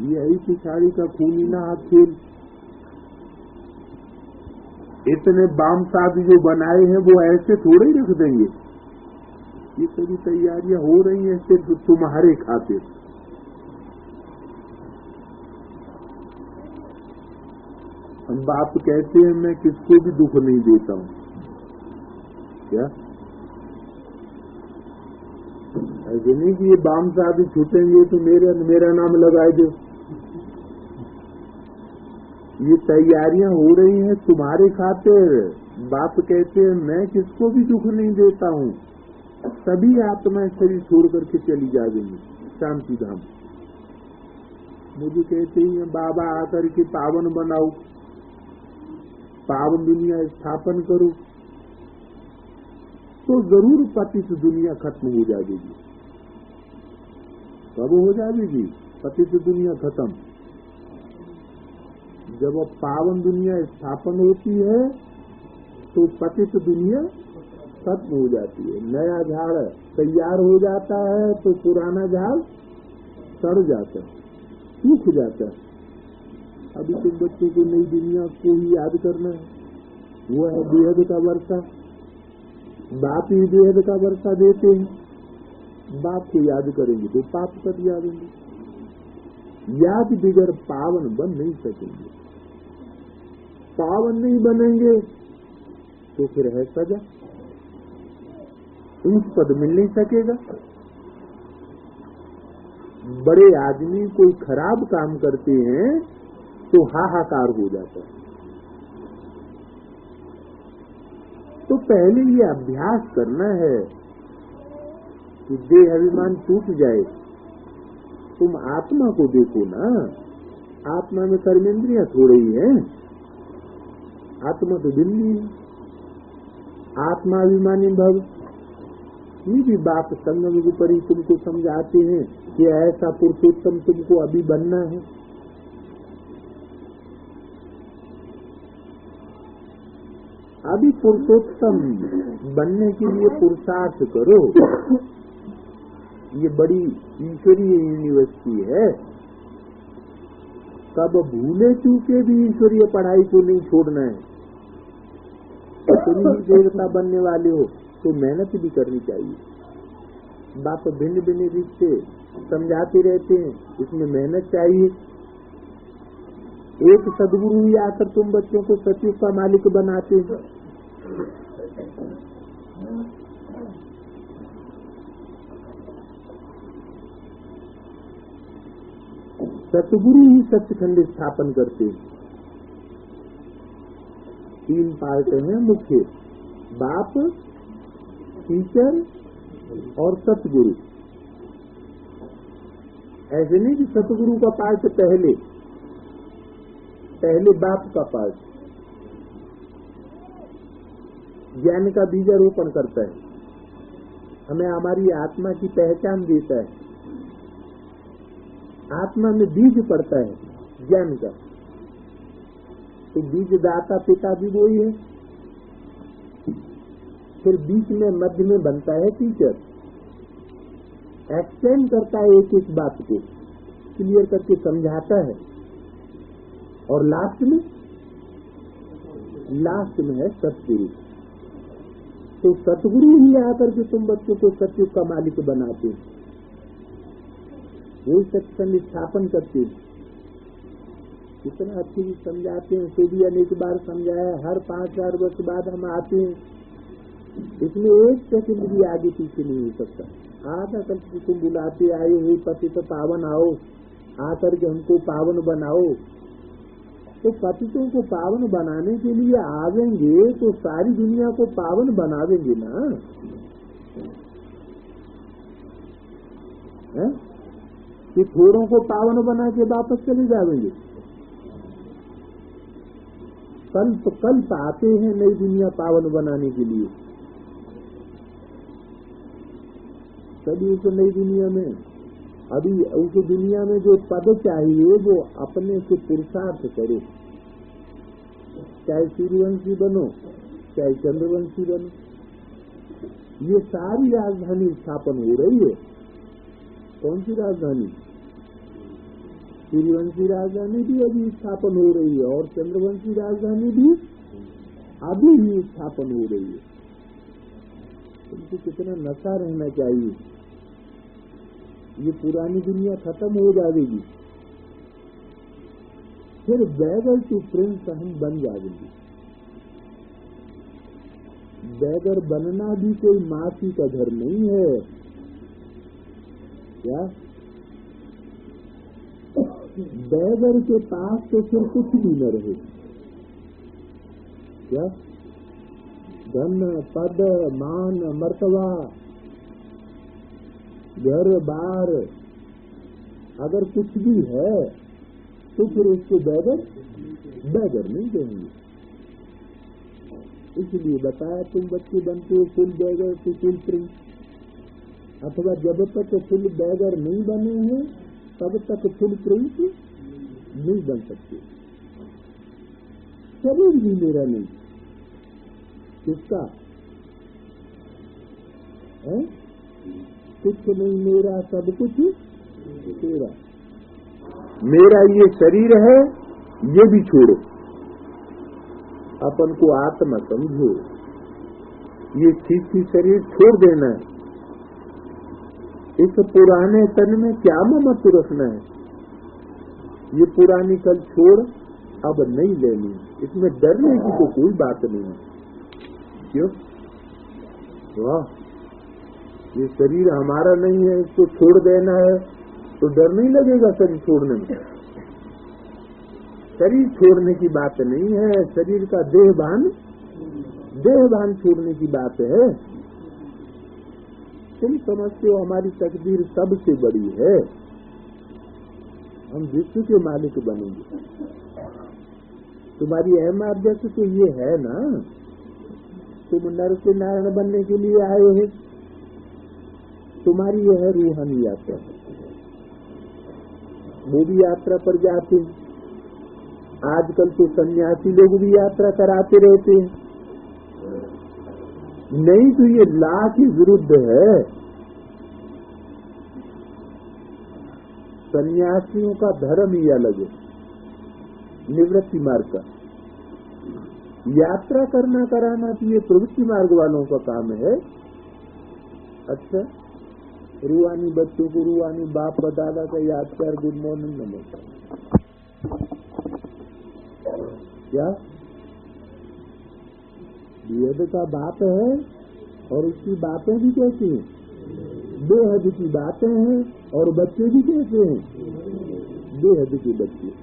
ये ऐसी पिछाड़ी का खून ही ना हाथ खेल। इतने बाम साध जो बनाए हैं वो ऐसे थोड़े ही रख देंगे। ये सभी तैयारियां हो रही हैं सिर्फ तुम्हारे खातिर। हम बाप कहते हैं मैं किसको भी दुख नहीं देता हूं, क्या ऐसे नहीं कि ये बाम साधु छूटेंगे तो मेरा नाम लगाए दो। ये तैयारियां हो रही हैं तुम्हारे खातिर। बाप कहते हैं मैं किसको भी दुख नहीं देता हूं, सभी आत्माएं शरीर छोड़ करके चली जाएंगी शांति धाम। मुझे कहते हैं बाबा आकर के पावन बनाओ, पावन दुनिया स्थापन करो, तो जरूर पतित दुनिया खत्म हो जाएगी। कब हो जाएगी पतित दुनिया खत्म? जब अब पावन दुनिया स्थापन होती है तो पतित दुनिया खत्म हो जाती है। नया झाड़ तैयार हो जाता है तो पुराना झाड़ सड़ जाता है, सूख जाता है। अभी तुम बच्चों को नई दुनिया को ही याद करना है, वो है बेहद का वर्षा। बाप ही बेहद का वर्षा देते हैं। बाप को याद करेंगे तो पाप कर जाएंगे। याद बिगड़ पावन बन नहीं सकेंगे। पावन नहीं बनेंगे तो फिर है सजा, ऊंच पद मिल नहीं सकेगा। बड़े आदमी कोई खराब काम करते हैं तो हाहाकार हो जाता है। तो पहले ये अभ्यास करना है कि देह अभिमान टूट जाए। तुम आत्मा को देखो ना, आत्मा में कर्मेंद्रियां थोड़ी ही हैं, आत्मा तो दिल्ली है। आत्माभिमानी भव, ये भी बात संगम के परी तुमको समझाते हैं कि ऐसा पुरुषोत्तम तुमको अभी बनना है। अभी पुरुषोत्तम बनने के लिए पुरुषार्थ करो। ये बड़ी ईश्वरीय यूनिवर्सिटी है, तब भूले चूके भी ईश्वरीय पढ़ाई को नहीं छोड़ना है। तुम ही देवता बनने वाले हो तो मेहनत भी करनी चाहिए। बाप भिन्न भिन्न रीत से समझाते रहते हैं, इसमें मेहनत चाहिए। एक सदगुरु ही आकर तुम बच्चों को सचिव का मालिक बनाते हैं। सतगुरु ही सचखंड स्थापन करते हैं। 3 पार्ट हैं मुख्य, बाप, टीचर और सतगुरु। ऐसे नहीं कि सतगुरु का पार्ट पहले बाप का पार्ट ज्ञान का बीजारोपण करता है, हमें हमारी आत्मा की पहचान देता है। आत्मा में बीज पड़ता है ज्ञान का, तो बीज दाता पिता भी वही है। फिर बीच में मध्य में बनता है टीचर, एक्सप्लेन करता है एक एक बात को क्लियर करके समझाता है। और लास्ट में है सतगुरु। तो सतगुरु ही आकर के तुम बच्चों को सतयुग का मालिक बनाते हैं, वो सत्संग स्थापन करते हैं। कितना अच्छी भी समझाते हैं, तो भी अनेक बार समझाया। हर 5-4 वर्ष बाद हम आते हैं, इसमें 1 सेकंड भी आगे पीछे नहीं हो सकता। आधा कल तुम बुलाते आए हुए पति तो पावन आओ, आकर के हमको पावन बनाओ। तो पतितों को पावन बनाने के लिए आवेंगे तो सारी दुनिया को पावन बनावेंगे ना, है? कि थोड़ों को पावन बना के वापस चले जाएंगे। कल्प आते हैं नई दुनिया पावन बनाने के लिए। तभी उस नई दुनिया में, अभी उस दुनिया में जो पद चाहिए वो अपने से पुरुषार्थ करो। चाहे सूर्यवंशी बनो, चाहे चंद्रवंशी बनो, ये सारी राजधानी स्थापन हो रही है। कौन सी राजधानी? सूर्यवंशी राजधानी भी अभी स्थापन हो रही है और चंद्रवंशी राजधानी भी अभी ही स्थापन हो रही है। उनको कितना नशा रहना चाहिए। ये पुरानी दुनिया खत्म हो जाएगी, फिर बैगर टू प्रिंस हम बन जाएंगे। बैगर बनना भी कोई माफी का घर नहीं है। क्या बैगर के पास तो फिर कुछ भी न रहे। क्या धन, पद, मान, मर्तबा, घर बार, अगर कुछ भी है तो फिर उसको बैगर नहीं देंगे। इसलिए बताया, तुम बच्चे बनते हो full beggar to full prince, अथवा जब तक फुल बैगर नहीं बने हैं तब तक फुल प्रिंस नहीं बन सकते। शरीर भी मेरा नहीं, किसका है? कुछ नहीं मेरा, सब कुछ तेरा। मेरा ये शरीर है, ये भी छोड़ो, अपन को आत्मा समझो। ये चीज शरीर छोड़ देना है। इस पुराने तन में क्या ममत्व रखना है? ये पुरानी कल छोड़ अब नहीं लेनी, इसमें डरने की तो कोई बात नहीं है। क्यों? वाह, ये शरीर हमारा नहीं है, इसको छोड़ देना है तो डर नहीं लगेगा शरीर छोड़ने में। शरीर छोड़ने की बात नहीं है, शरीर का देह भान देहभान छोड़ने की बात है। तुम समझते हो हमारी तकदीर सबसे बड़ी है, हम विश्व के मालिक बनेंगे। तुम्हारी अहमियत तो ये है ना, तुम नर से नारायण बनने के लिए आए हो। तुम्हारी यह है रूहानी यात्रा। वो भी यात्रा पर जाते, आजकल तो सन्यासी लोग भी यात्रा कराते रहते हैं। नहीं तो ये ला के विरुद्ध है। सन्यासियों का धर्म ही अलग है, निवृत्ति मार्ग का। यात्रा करना कराना तो ये प्रवृत्ति मार्ग वालों का काम है। अच्छा, रूहानी बच्चों को रूहानी बाप दादा का याद कर, गुड मॉर्निंग नमस्कार। क्या वेद का बाप है और उसकी बातें भी कैसी हैं? बेहद की बातें हैं और बच्चे भी कैसे हैं? बेहद के बच्चे।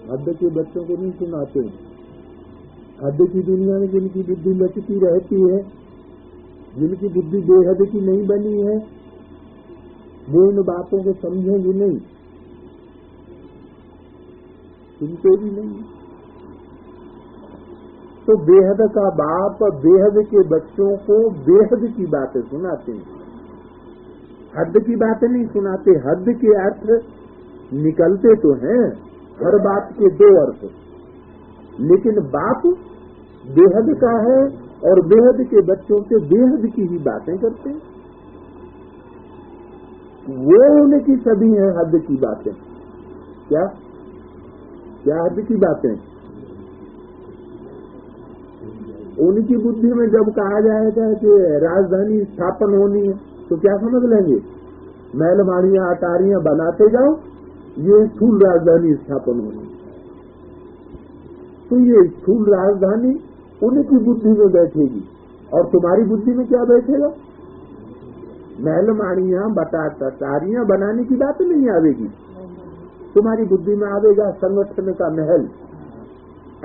हद के बच्चों को नहीं सुनाते। हद की दुनिया में जिनकी बुद्धि लचती रहती है, जिनकी बुद्धि बेहद की नहीं बनी है, वो इन बातों को समझेंगे नहीं, सुनते भी नहीं। तो बेहद का बाप बेहद के बच्चों को बेहद की बातें सुनाते हैं, हद की बातें नहीं सुनाते। हद के अर्थ निकलते तो हैं, हर बात के दो अर्थ, लेकिन बाप बेहद का है और बेहद के बच्चों से बेहद की ही बातें करते हैं। वो उनकी सभी हैं हद की बातें। क्या क्या हद की बातें? उनकी बुद्धि में जब कहा जाएगा कि राजधानी स्थापन होनी है तो क्या समझ लेंगे? महल माड़ियां अटारियां बनाते जाओ, ये स्थूल राजधानी स्थापन होनी। तो ये स्थूल राजधानी उनकी बुद्धि में बैठेगी और तुम्हारी बुद्धि में क्या बैठेगा? महल माड़ियां अटारियां बनाने की बात नहीं आवेगी, तुम्हारी बुद्धि में आवेगा संगठन का महल।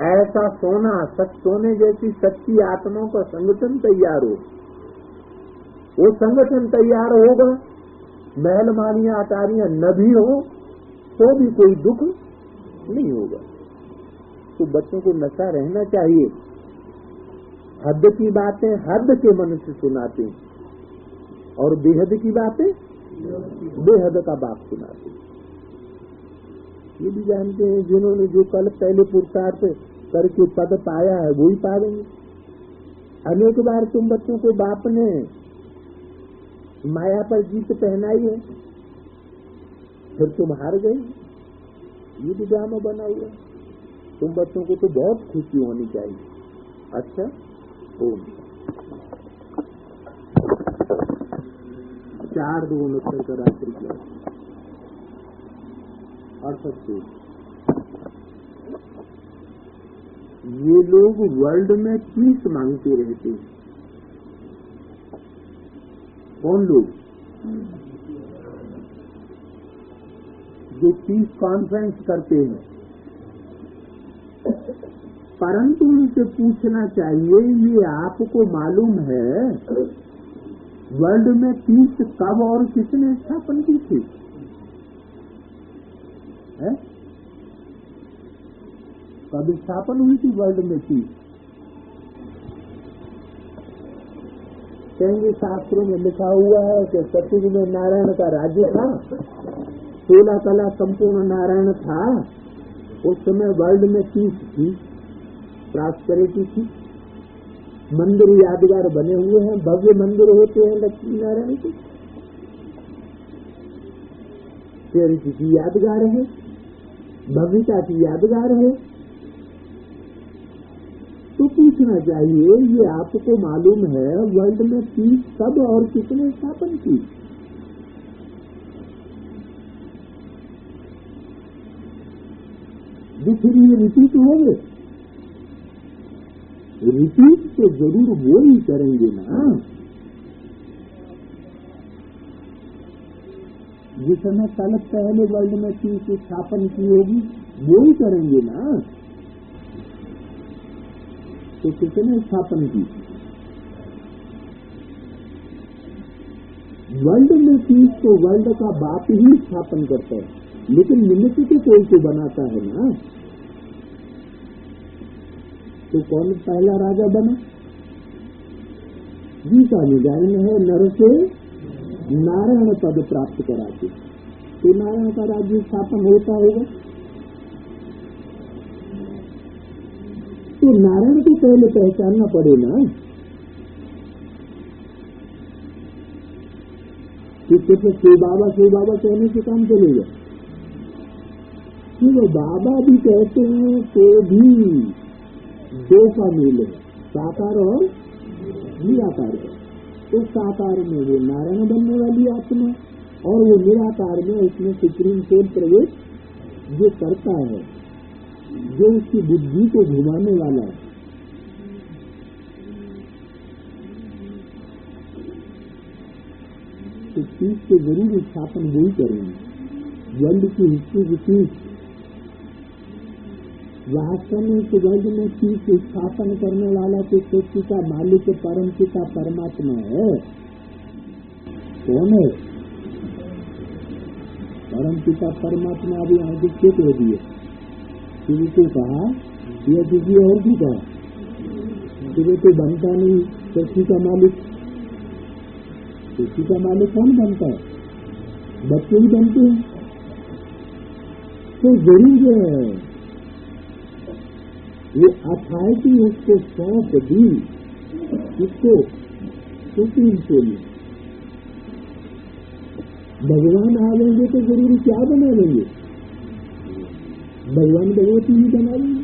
ऐसा सोना, सोने जैसी सच्ची आत्माओं का संगठन तैयार हो। वो संगठन तैयार होगा, महल माड़ियां अटारियां न भी हो तो भी कोई दुख नहीं होगा। तो बच्चों को नशा रहना चाहिए। हद की बातें हद के मन से सुनाते हैं और बेहद की बातें बेहद का बाप सुनाते हैं। ये भी जानते हैं जिन्होंने जो कल पहले पुरुषार्थ करके पद पाया है वो ही पाएंगे। अनेक बार तुम बच्चों को बाप ने माया पर जीत पहनाई है, फिर तुम हार गए। ये भी ड्रामा बना हुआ। तुम बच्चों को तो बहुत खुशी होनी चाहिए। अच्छा, ओम 4-2-69 का रात्रि क्लास और सबसे ये लोग वर्ल्ड में पीस मांगते रहते हैं। कौन लोग? जो पीस कॉन्फ्रेंस करते हैं। परंतु उनसे पूछना चाहिए, ये आपको मालूम है वर्ल्ड में पीस कब और किसने स्थापन की थी? है? कब स्थापन हुई थी वर्ल्ड में पीस? कहेंगे शास्त्रों में लिखा हुआ है कि सतयुग में नारायण का राज्य था, 16 कला संपूर्ण नारायण था, उस समय वर्ल्ड में पीस थी, प्रॉस्पेरिटी थी। मंदिर यादगार बने हुए हैं, भव्य मंदिर होते हैं लक्ष्मी नारायण के, प्योरिटी की यादगार है, भव्यता की यादगार है। तो पूछना चाहिए, ये आपको मालूम है वर्ल्ड में पीस कब और किसने स्थापन की? दूसरी रिपीट हो गए, रिपीट तो जरूर वो ही करेंगे ना जिसने कल पहले वर्ल्ड में पीस स्थापन की होगी, वो ही करेंगे ना। तो किसने स्थापन की? वर्ल्ड में चीज तो वर्ल्ड का बाप ही स्थापन करता है, लेकिन निमित्त के कोई तो बनाता है ना। तो कौन पहला राजा बना? गीता में गायन है, नर से नारायण पद प्राप्त कराते, तो नारायण का राज्य स्थापन होता होगा। तो नारायण को पहले पहचानना पड़े ना कि सिर्फ शिव बाबा कहने से काम चलेगा। शिव बाबा भी कहते हैं तो भी दो का मेल है, साकार और निराकार का। तो साकार में वो नारायण बनने वाली आत्मा और वो निराकार में उसमें सुप्रीम सोल प्रवेश जो करता है, जो उसकी बुद्धि को घुमाने वाला है। तो चीज के जरूर स्थापन वही करेंगे। वर्ल्ड की हिस्ट्री विशेष वास्तव में इस वर्ल्ड में चीज की स्थापन करने वाला तो सृष्टि का मालिक परम पिता परमात्मा है। कौन है? परम पिता परमात्मा अभी आगे चेक हो दिए, किसी को कहा या किसी और की कहा, किसी को बनता नहीं सृष्टि का मालिक। सृष्टि का मालिक कौन बनता है? बच्चे ही बनते हैं। तो जरूर है ये अथॉरिटी उसको सौंप दी, इसको सुप्रीम कोर्ट में। भगवान आ लेंगे तो जरूरी क्या बना लेंगे? भगवान भगवती ही बना लेंगे।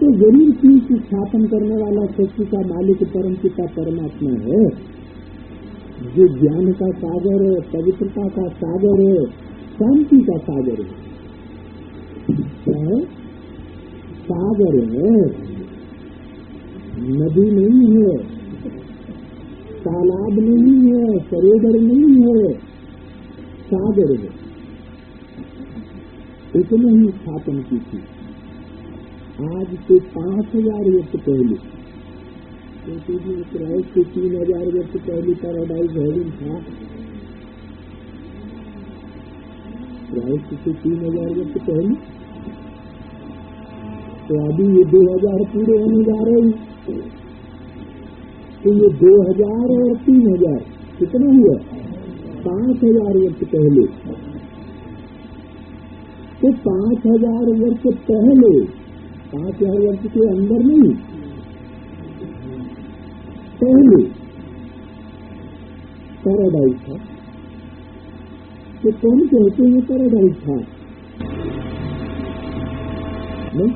तो जरूर चीज स्थापन करने वाला सृष्टि का मालिक परम पिता परमात्मा है, जो ज्ञान का सागर है, पवित्रता का सागर है, शांति का सागर है। क्या है? सागर है, नदी नहीं है, तालाब नहीं है, सरोवर नहीं है, सागर है। इतने ही स्थापन की थी। आज से 5000 वर्ष पहले, क्राइस्ट से 3000 वर्ष पहले पैराडाइज हेवन था। क्राइस्ट से 3000 वर्ष पहले, तो अभी ये 2000 पूरे होने जा रहे हैं। तो ये 2000 और 3000 कितना हुआ? 5000 वर्ष पहले। तो 5000 वर्ष पहले, 5000 वर्ष के अंदर नहीं, पहले पैराडाइज था। तो कौन कहते हैं पैराडाइज था? नहीं,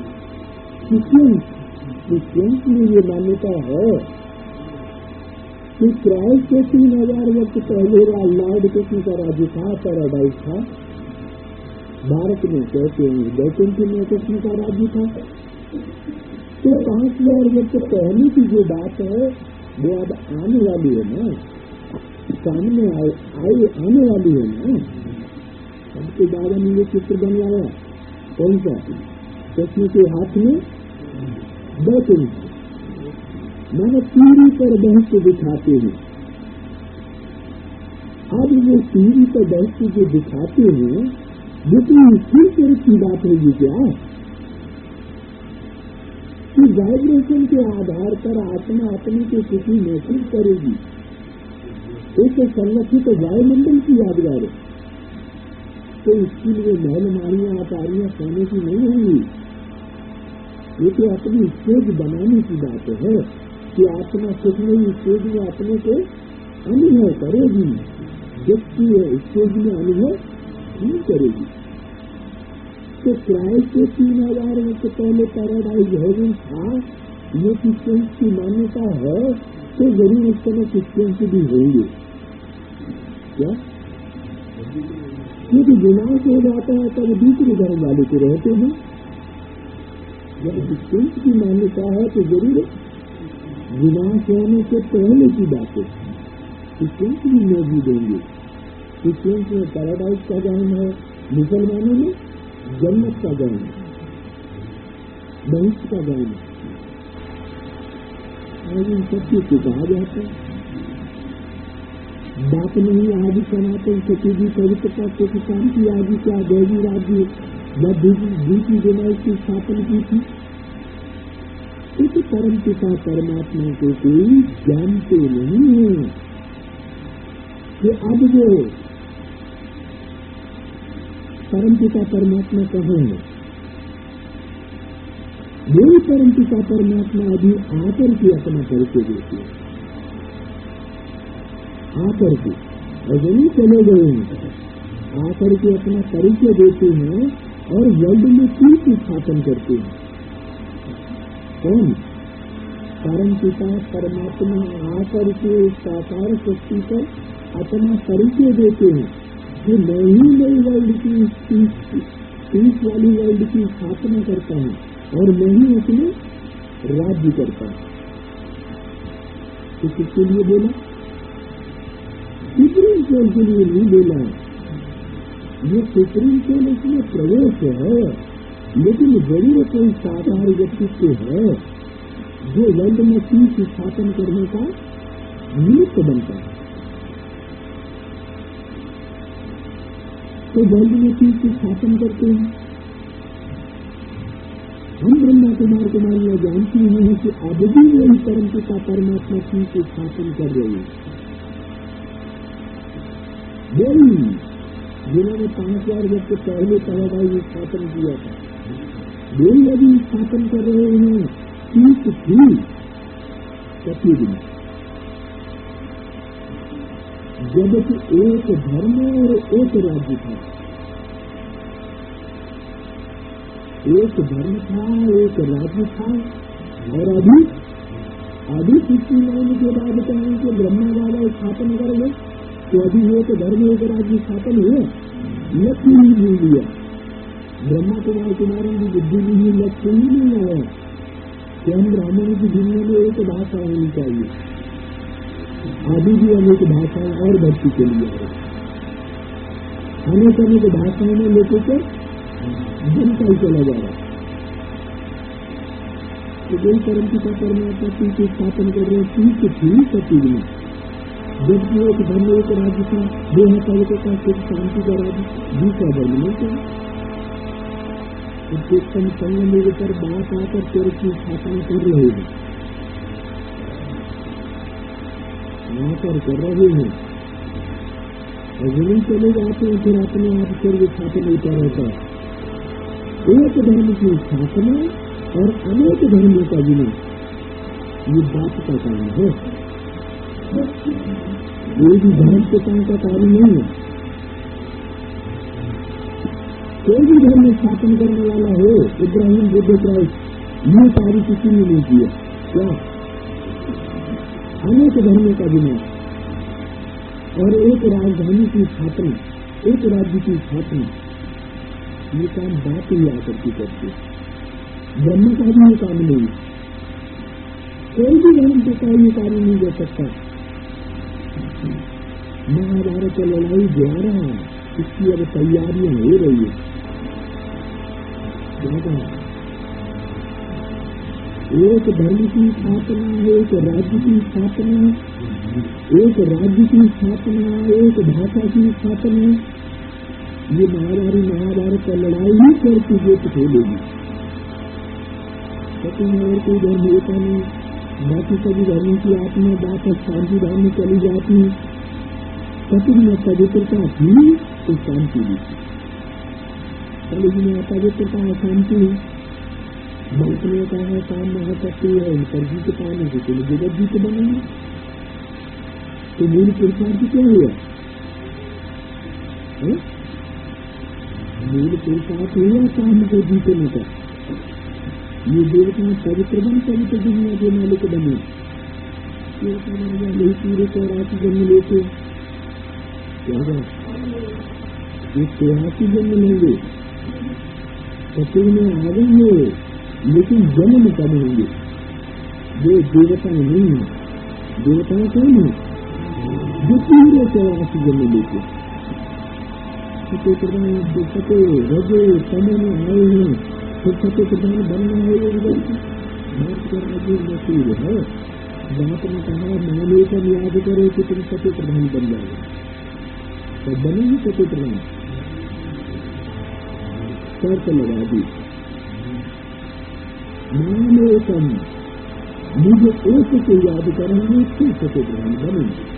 क्रिश्चियंस में ये मान्यता है कि क्राइस्ट के 3000 वर्ष पहले लॉर्ड कृष्ण का राज्य था, पैराडाइज था। भारत में कहते हैं वैकुंठ में कृष्ण का राज्य था। तो 5000 वर्ष पहले की जो बात है वो अब आने वाली है ना, सामने आने वाली है ना। सबके बाबा ने ये चित्र बनवाया, कौन सा? कृष्ण के हाथ में वैकुंठ, मैंने टीवी पर बैठ के दिखाते हैं। अब वो टीवी पर बैठ के जो दिखाते हैं वो तो फ्यूचर की बात होगी क्या? कि वाइब्रेशन के आधार पर आत्मा अपने को किसी महसूस करेगी। एक संगठित वायुमंडल की यादगार है, तो इसके लिए महल मारियां अटारियां सोने की नहीं होंगी। ये तो अपनी स्टेज बनाने की बात है कि आत्मा सुख में स्टेज में अपने को अनुभव करेगी, व्यक्ति स्टेज में अनुभव नहीं करेगी। तो क्राइस्ट के 3000 वर्ष पहले पैराडाइज हेवन था, ये क्रिश्चियंस की मान्यता है। तो जरूर उस समय क्रिश्चियंस भी होंगे क्या? क्योंकि विनाश हो जाता है तब दूसरे धर्म वाले को रहते हैं। जब क्रिश्चियंस की मान्यता है तो जरूर विनाश होने से पहले की बातें क्रिश्चियंस भी मौजूद होंगे। क्रिश्चियंस में पैराडाइज का ज्ञान है, मुसलमानों में जन्नत का ज्ञान है। बहुत का गान और इन सत्य को कहा जाता है। बात नहीं आदि सनातन सतीजी पवित्रता के किसान की आदि क्या दैवी राज्य या दूसरी जमाई की स्थापना की थी। इस परम पिता परमात्मा को कोई जानते नहीं है कि अब वो परम पिता परमात्मा कहाँ है। वही परम पिता परमात्मा अभी आकर के अपना परिचय देते हैं, आकर के नहीं चले गए हैं, आकर के अपना परिचय देते हैं और वर्ल्ड में की स्थापन करते हैं। कौन? परम पिता परमात्मा आकर के साकार शक्ति पर अपना परिचय देते हैं कि मैं ही नई वर्ल्ड की पीस वाली वर्ल्ड की स्थापना करता हूँ और मैं ही उसमें राज्य करता हूँ। तो किसके लिए बोला? सुप्रीम कोर्ट के लिए नहीं बोला। ये सुप्रीम कोर्ट इसमें प्रवेश है, लेकिन जरूर कोई साधारण व्यक्तित्व है जो वर्ल्ड में पीस स्थापन करने का निमित्त बनता है। तो वर्ल्ड में पीस स्थापन करते हैं। हम ब्रह्मा कुमार कुमारियां जानती हैं कि अब भी वही परम पिता परमात्मा पीस स्थापन कर रहे हैं। वही जिन्होंने 5000 वर्ष के पहले तलाबाई स्थापन किया था, वही अभी स्थापन कर रहे हैं। पीस थी प्रतिदिन, जबकि एक धर्म और एक राज्य था, एक धर्म था, एक राज्य था। और अभी 69 के बाद कहें कि ब्रह्मा वाला स्थापन कर गए तो अभी एक धर्म एक राज्य स्थापन हुआ। लक्ष्य ही भूल दिया, ब्रह्मा कुमार कुमारों की बुद्धि में ही लक्ष्य ही नहीं आया कि हम ब्राह्मणों की दुनिया में एक भाषा होनी चाहिए। अभी भी अनेक भाषाएं और भक्ति के लिए आ रही, अनेक भाषाओं में लोगों को जनता ही चला जा रहा। तो वही परम पिता परमात्मा की स्थापन कर रहे हैं। थी सतीज में, जबकि एक धर्म एक राज्य था, दो हतावतों का सुख शांति का राज्य, दूसरा धर्म नहीं था। उत्तम संगम मेरे पर बात आकर तेरे की स्थापना कर रहे हैं, आकर कर रहे हैं और जमीन चले जाते हैं, फिर अपने आप स्वर्ग स्थापन होता रहता है। एक धर्म की स्थापना और अनेक धर्मों का विनय, ये बात का काम है। कोई भी धर्म के काम का कार्य नहीं है। कोई भी धर्म स्थापन करने वाला हो, इब्राहिम बुद्ध क्राइस्ट, ये कार्य किसी ने नहीं किया। क्या? अनेक धर्मों का विनय और एक राजधानी की स्थापना, एक राज्य की स्थापना, ये काम बात ही आकर के करते। ब्रह्म का भी ये काम नहीं, कोई भी धर्म के का ये कार्य नहीं कर सकता। महाभारत की लड़ाई जा रहा है, इसकी अब तैयारियां हो रही है। एक धर्म की स्थापना, एक राज्य की स्थापना, एक राज्य की स्थापना, एक भाषा की स्थापना, ये महाभारत का लड़ाई ही करती जो खेलेगी। लेकिन और कोई धर्म होता नहीं, बाकी सभी धर्मों की आत्मा बात शांति धाम में चली जाती है। सती में पवित्रता थी तो शांति भी थी, कलयुग में अपवित्रता अशांति है। बल्कि ने कहा काम महाशक्ति है, उन पर जीत पाने के लिए जगत जीत बनेंगे। तो मूल पुरुषार्थ क्या हुआ? मूल पुरुषार्थ हुआ काम को जीतने का। ये देवता पवित्र बन पवित्र दुनिया के मालिक बने, नहीं पूरे चौरासी जन्म लेते क्या ये 83 जन्म लेंगे, सत्य में आ गए, लेकिन जन्म कब होंगे? जो देवता नहीं है, देवताएं कौन है? जो पूरे 84 जन्म लेते सत्य रजे समय में आए हैं, फिर सत्य प्रधान बनना है ये व्यक्ति बात कर रहे नसीब है। बात ने कहा मान लेकर याद करो कि तुम सत्य प्रधान बन जाओगे, तो बनेगी सत्य प्रधान। शर्त लगा दी मान एकम, मुझे एक को याद करेंगे फिर सत्य प्रधान बनेंगे।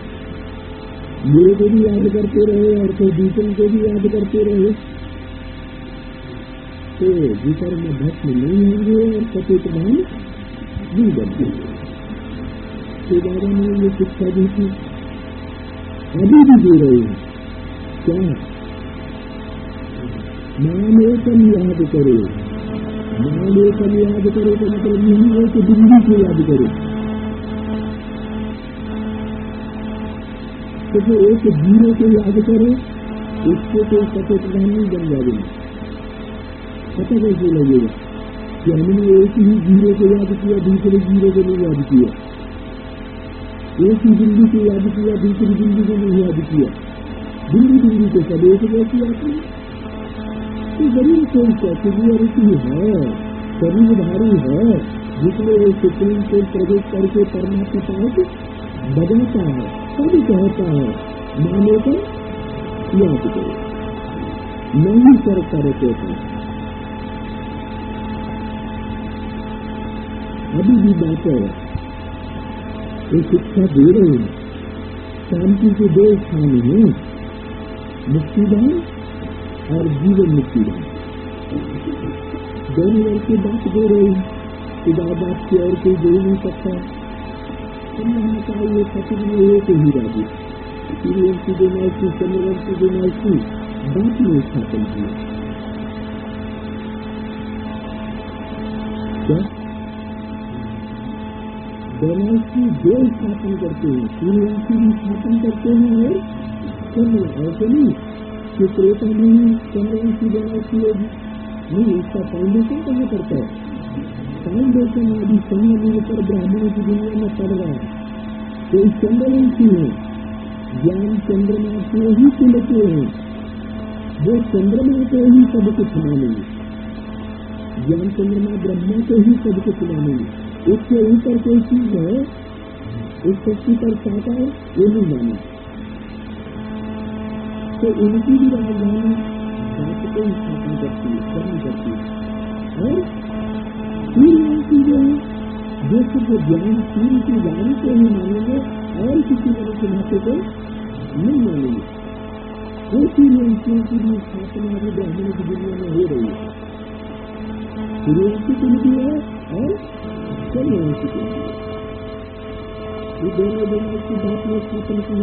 मेरे को भी याद करते रहे और कोई दूसरों को भी याद करते रहे तो विकर्म में भस्म नहीं होंगे और सत्य प्रधान नहीं बनते। तो दादा ने ये शिक्षा दी थी, अभी भी दे रहे हैं। क्या नाम एकम याद करो, नाम एकम याद करो तो मतलब यही है कि बिंदु को याद करो। तो जो एक जीरो को याद करो उसको तो सत्य प्रधान नहीं बन जाएगा। पता कैसे लगेगा कि हमने एक ही जीरो को याद किया, दूसरे जीरो को नहीं याद किया, एक ही बिंदु को याद किया, दूसरी बिंदु को नहीं याद किया, बिंदु बिंदु को सब एक जैसी आती है। तो जरूर कोई कैटेगरी है, शरीरधारी है जिसमें वो सुप्रीम कोर्ट प्रवेश करके परमात्मा पाठ बजाता है, तभी कहता है मानो को याद करो, नहीं करता रहते थे। अभी भी बात है ये शिक्षा दे रहे हैं। शांति के दो स्थान हैं, मुक्तिदान और जीवन मुक्तिदान। दोनों वर्ग की बात दे रहे हैं, खुदा बात की और कोई दे नहीं सकता। हमने कहा ये सचिव में एक ही राजी सूर्यवंशी डिनाइस्टी, चंद्रवंशी डिनाइस्टी बात में स्थापन किया। क्या डायनास्टी दो स्थापन करते हैं, सूर्यवंशी भी स्थापन करते हैं और चंद्र, ऐसे नहीं कि त्रेता में चंद्रवंशी डायनास्टी होगी, नहीं। इसका फाउंडेशन कहाँ पड़ता है? फाउंडेशन अभी संगम पर ब्राह्मणों की दुनिया में पड़ रहा है। तो इस चंद्रवंशी है, ज्ञान चंद्रमा को ही तिलके हैं, वो चंद्रमा को ही सब कुछ मानेंगे, ज्ञान चंद्रमा ब्रह्मा को ही सब कुछ मानेंगे। उसके ऊपर कोई चीज है, उस शक्ति पर चाहता है ये नहीं माने। तो उनकी भी राजधानी बात को स्थापन करती है, कर्म करती है। और सूर्यवंशी जो है जो सिर्फ ज्ञान सूर्य की वाणी को ही मानेंगे और किसी मनुष्य भाषा को नहीं मानेंगे। वो सूर्यवंशियों की भी स्थापना भी ब्राह्मणों की दुनिया में हो रही है। सूर्यवंशी की भी है और चंद्रवंशी की भी है। ये दोनों की बात में स्थापन की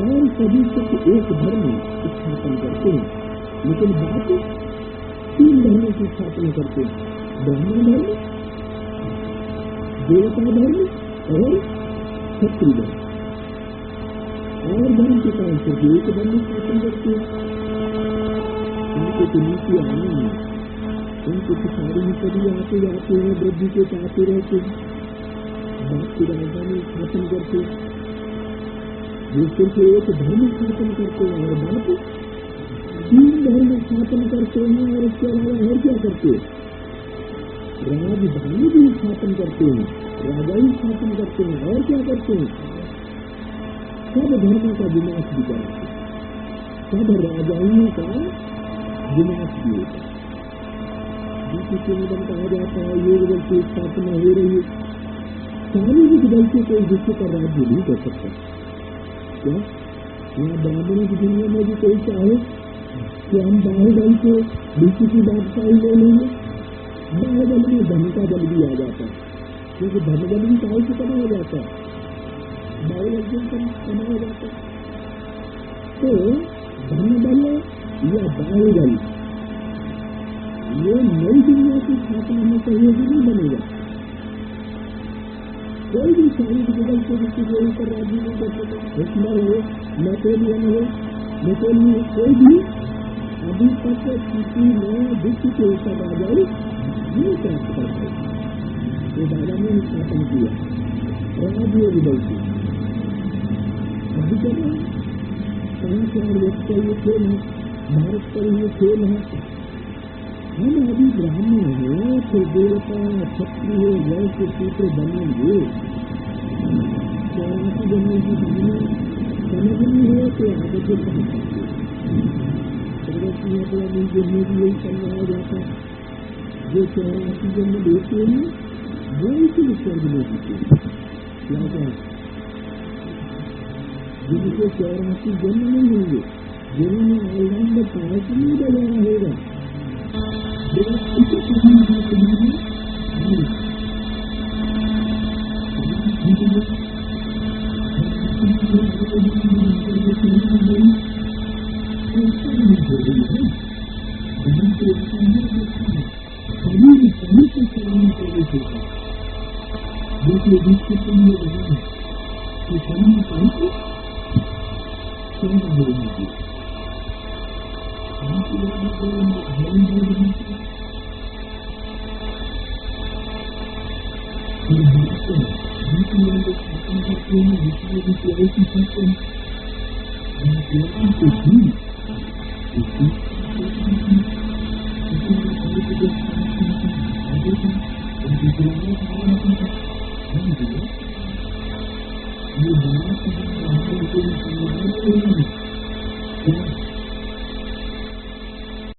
और सभी सिर्फ एक धर्म स्थापन करते हैं, लेकिन बात 3 धर्मों की स्थापना करते हैं, ब्राह्मण धर्म, देवता धर्म और क्षत्रिय धर्म। और धर्म के कारण सिर्फ एक धर्म स्थापन करते हैं। उनको तो नीति आनी है, उनको पिछाड़ी में कभी आते जाते हैं, वृद्धि के चाहते रहते हैं, बात की राजधानी स्थापन करते हैं। ये सिर्फ एक धर्म स्थापन करते हैं और बात 3 धर्म स्थापन करते हैं और इसके अलावा और क्या करते हैं? राजधानी भी स्थापन करते हैं, राजाई स्थापन करते हैं और क्या करते हैं? सब धर्मों का विनाश भी कराते हैं, सब राजाइयों का विनाश भी होता है। जिसके निधन कहा जाता है योग बल की स्थापना हो रही है। शारीरिक बल से कोई विश्व का राज्य नहीं कर सकता। क्या यहाँ ब्राह्मणों की दुनिया में भी कोई चाहे कि हम बाहुबल से विश्व की बादशाही ले लेंगे? बाहुबल में धन का बल भी आ जाता है, क्योंकि धन बल भी काहे से कमाया जाता है, बाहुबल से कमाया जाता है। तो धन बल या बाहुबल ये नई दुनिया की स्थापना में सहयोगी नहीं बनेगा। कोई भी शारीरिक बल से विश्व के ऊपर राज्य नहीं कर सकता। हिटलर हो, नेपोलियन हो, नेपोलियन कोई भी अभी तक किसी ने विश्व के ऊपर राजाई नहीं प्राप्त कर पाई। ये दादा ने स्थापन किया राजयोग बल से। अभी चल रहा है 5 व्यक्ति का ये खेल है, भारत पर ये खेल है। हम अभी ब्राह्मण हैं तो देवता क्षत्रिय वैश्य पुत्र बनेंगे। 84 जन्म की कहानी समझनी है तो आगे से समझ सकते। प्रगति अपना नहीं जन्म की यही समझाया जाता है। जो 84 जन्म लेते हैं वो इसी स्वर्ग में जीते क्या जिनके 84 जन्म नहीं होंगे, जिन्होंने ऑलराउंड में पास नहीं बजाना होगा, ये